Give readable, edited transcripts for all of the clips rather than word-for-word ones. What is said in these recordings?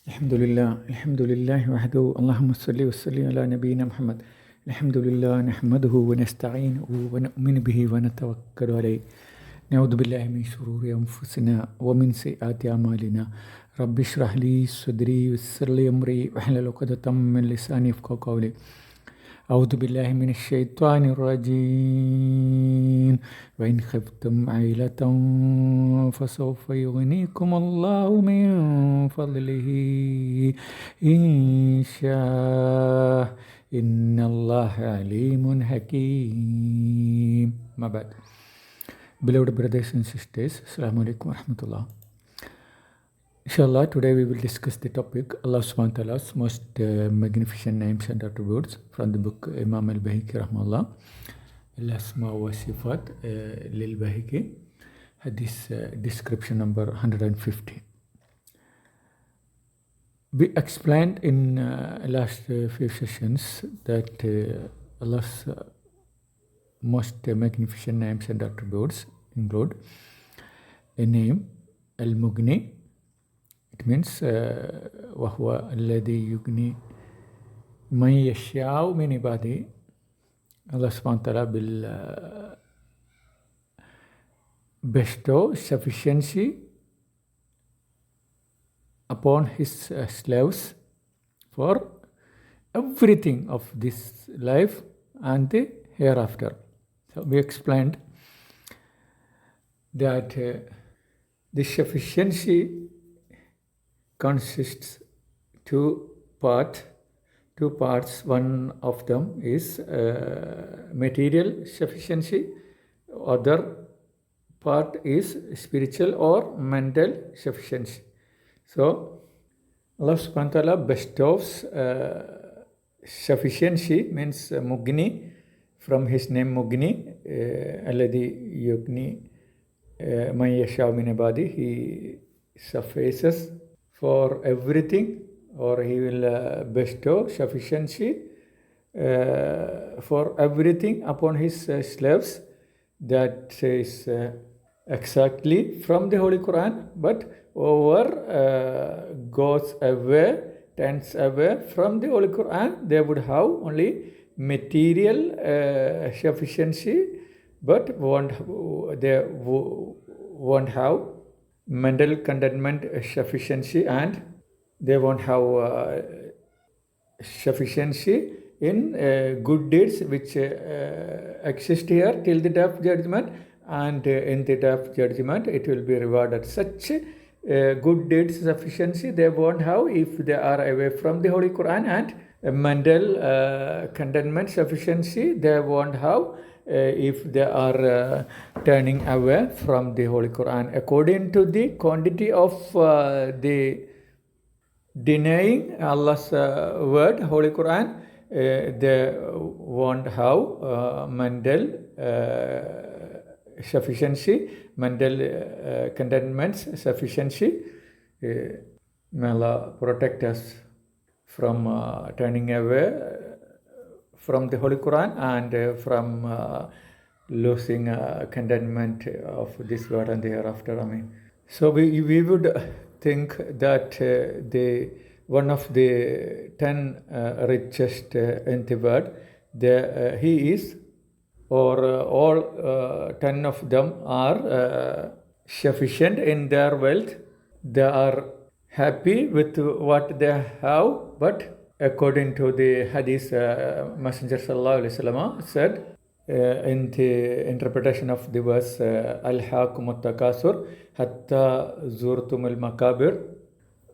الحمد لله وحده اللهم صل وسلم على نبينا محمد. الحمد لله نحمده ونستعينه ونؤمن به ونتوكل عليه. نعوذ بالله من شرور أنفسنا ومن سيئات أعمالنا. رب اشرح لي صدري ويسر لي أمري واحلل عقدة من لساني يفقهوا قولي. أعوذ بالله من الشيطان الرجيم. وإن خفتم عيلة فسوف يغنيكم الله من فضله إن شاء إن الله عليم حكيم. ما بعد. Beloved brothers and sisters, Assalamu alaikum wa rahmatullah. Inshallah, today we will discuss the topic Allah subhanahu wa ta'ala's most magnificent names and attributes from the book Imam al-Baihakhi rahmallah, Al-Asma wa Sifat lil-Baihakhi, hadith description number 150. We explained in last few sessions that Allah's most magnificent names and attributes include a name, Al-Muqni. It means وَهُوَ الَّذِي يُغْنِي مَنْ يَشَاءُ مِنْ عِبَادِهِ. Allah subhanahu wa ta'ala will bestow sufficiency upon his slaves for everything of this life and the hereafter. So we explained that the sufficiency consists two parts. One of them is material sufficiency. Other part is spiritual or mental sufficiency. So Allah subhanahu wa ta'ala bestows sufficiency, means Mughni, from his name Mughni, alladhi yugni man yasha'u min ibadi. He suffices for everything, or he will bestow sufficiency for everything upon his slaves. That is exactly from the Holy Quran, but turns away from the Holy Quran. They would have only material sufficiency, but they won't have mental contentment sufficiency, and they won't have sufficiency in good deeds which exist here till the day of judgment, and in the day of judgment it will be rewarded. Such good deeds sufficiency they won't have if they are away from the Holy Quran, and mental contentment sufficiency they won't have if they are turning away from the Holy Quran. According to the quantity of the denying Allah's word, Holy Quran, they won't have mental sufficiency, mental contentment sufficiency. May Allah protect us from turning away from the Holy Quran and from losing contentment of this world and the hereafter. Amen. So we would think that one of the 10 richest in the world, he is, or all 10 of them are sufficient in their wealth. They are happy with what they have, but according to the hadith, Messenger sallallahu alaihi wasallam said in the interpretation of the verse, al-hakumut takasur hatta zurtumul makabir,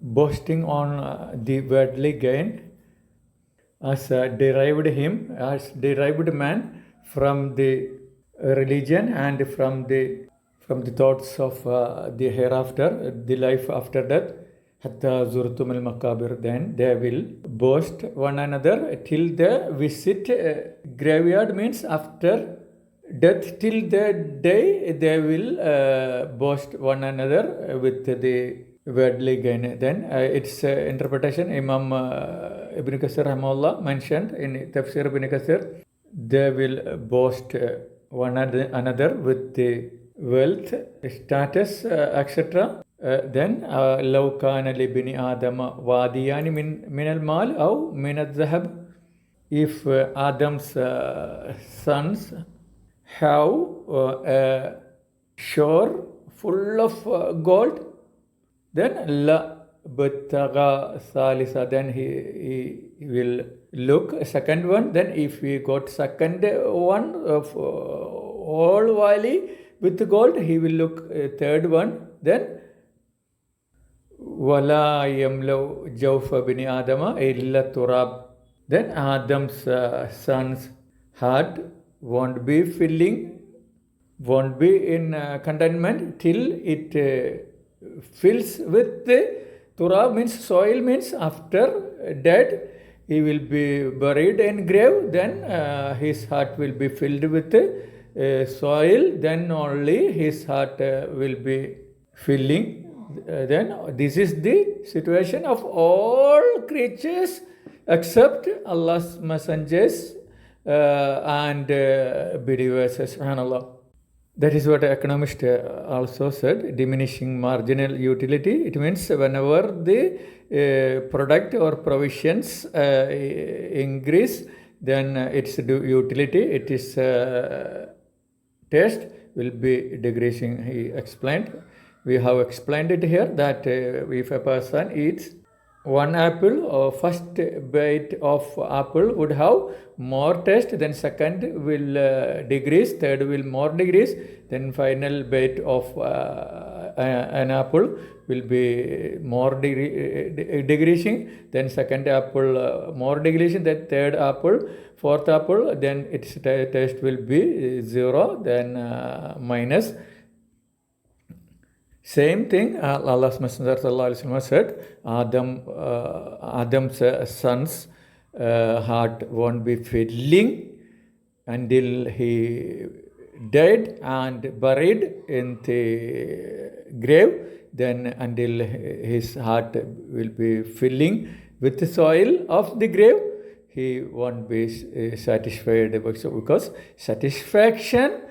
boasting on the worldly gain as derived man from the religion and from the thoughts of the hereafter, the life after death. Hatta zurtum al-makabir, then they will boast one another till they visit graveyard, means after death till the day they will boast one another with the worldly gain. Then its interpretation, Imam Ibn Kathir rahimahullah mentioned in Tafsir Ibn Kathir, they will boast one another with the wealth, status, etc. then لو كان لبني آدم واديان من المال أو من الذهب. If Adam's sons have a shore full of gold, then la bataga salisa, then he will look a second one. Then if he got second one of all valley with gold, he will look a third one. Then wala yamlau jawfa bini adama illa turab. Then Adam's son's heart won't be in contentment till it fills with turab, means soil, means after dead he will be buried in grave. Then his heart will be filled with soil. Then only his heart will be filling. Then this is the situation of all creatures except Allah's messengers and believers. Subhanallah. That is what economist also said, diminishing marginal utility. It means whenever the product or provisions increase, then its utility, its taste will be decreasing, he explained. We have explained it here that if a person eats one apple, or first bite of apple would have more taste, then second will decrease, third will more decrease, then final bite of an apple will be more decreasing, then second apple more decreasing, then third apple, fourth apple, then its taste will be zero, then minus. Same thing, Allah's Messenger said, Adam's son's heart won't be filling until he died and buried in the grave. Then until his heart will be filling with the soil of the grave, he won't be satisfied, because satisfaction,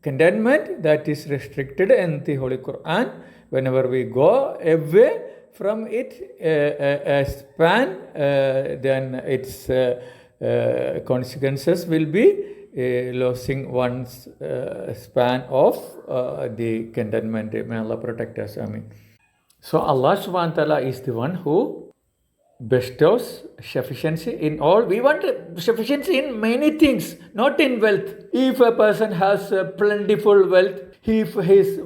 contentment, that is restricted in the Holy Quran. Whenever we go away from it a span, then its consequences will be losing one's span of the contentment. May Allah protect us. Ameen. So Allah subhanahu wa ta'ala is the one who bestows sufficiency in all. We want sufficiency in many things, not in wealth. If a person has plentiful wealth, if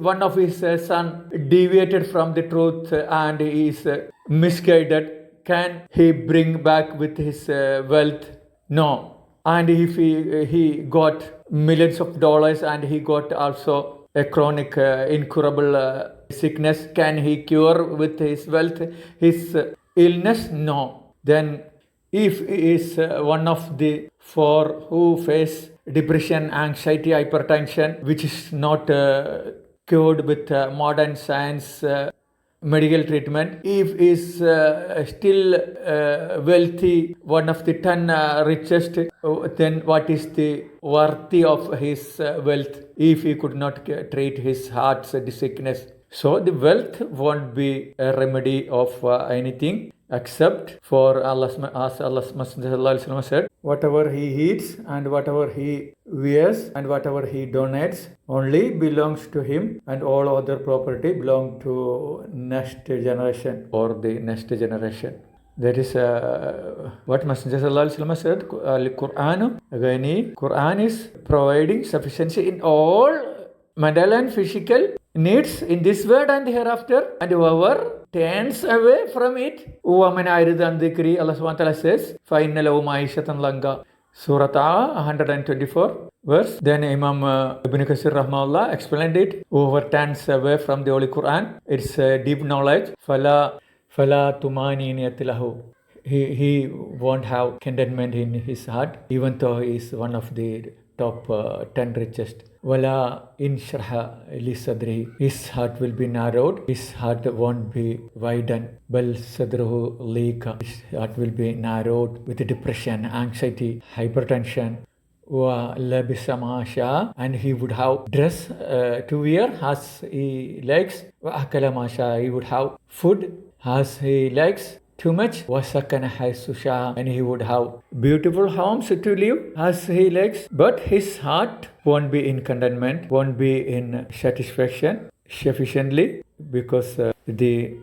one of his son deviated from the truth and is misguided, can he bring back with his wealth? No. And if he got millions of dollars and he got also a chronic incurable sickness, can he cure with his wealth his illness? No. Then if he is one of the four who face depression, anxiety, hypertension, which is not cured with modern science medical treatment, if he is still wealthy, one of the 10 richest, then what is the worthy of his wealth if he could not treat his heart's sickness? So the wealth won't be a remedy of anything except for Allah's Messenger said, whatever he eats and whatever he wears and whatever he donates only belongs to him, and all other property belong to next generation or the next generation. That is what Messenger said. Quran is providing sufficiency in all mental and physical needs in this world and hereafter, and whoever turns away from it, Allah subhanahu wa ta'ala says, فَإِنَّ لَهُ مَعِيشَةً لَنْغَا. Surah 124 verse. Then Imam Ibn Kathir Rahmahullah explained it. Whoever turns away from the Holy Quran, it's deep knowledge. فَلَا تُمَانِينِيَةِ لَهُ. He won't have contentment in his heart, even though he is one of the top 10 richest. Wala inshraha li sadri. His heart will be narrowed. His heart won't be widened. Bal sadruhu leeka. His heart will be narrowed with depression, anxiety, hypertension. وَلَبِسَ مَا شَاءَ, and he would have dress to wear as he likes. وَأَكَلَ مَا شَاءَ, he would have food as he likes too much. وَسَكَنَ حَيْثُ شَاءَ, and he would have beautiful homes to live as he likes. But his heart won't be in contentment, won't be in satisfaction sufficiently, because the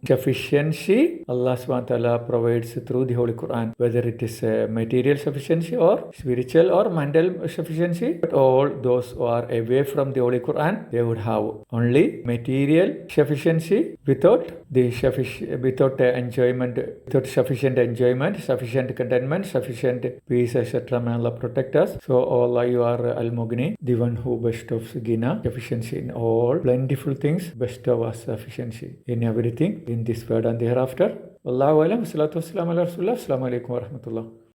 sufficiency Allah SWT provides through the Holy Quran, whether it is material sufficiency or spiritual or mental sufficiency. But all those who are away from the Holy Quran, they would have only material sufficiency without enjoyment, without sufficient enjoyment, sufficient contentment, sufficient peace, etc. May Allah protect us. So Allah, you are Al-Muqni, the one who bestows Gina, sufficiency in all plentiful things, bestow us sufficiency in everything, in this world and the hereafter. Wallahu alam. Wassalatu wassalamu ala rasulillah. Assalamu alaikum wa rahmatullah.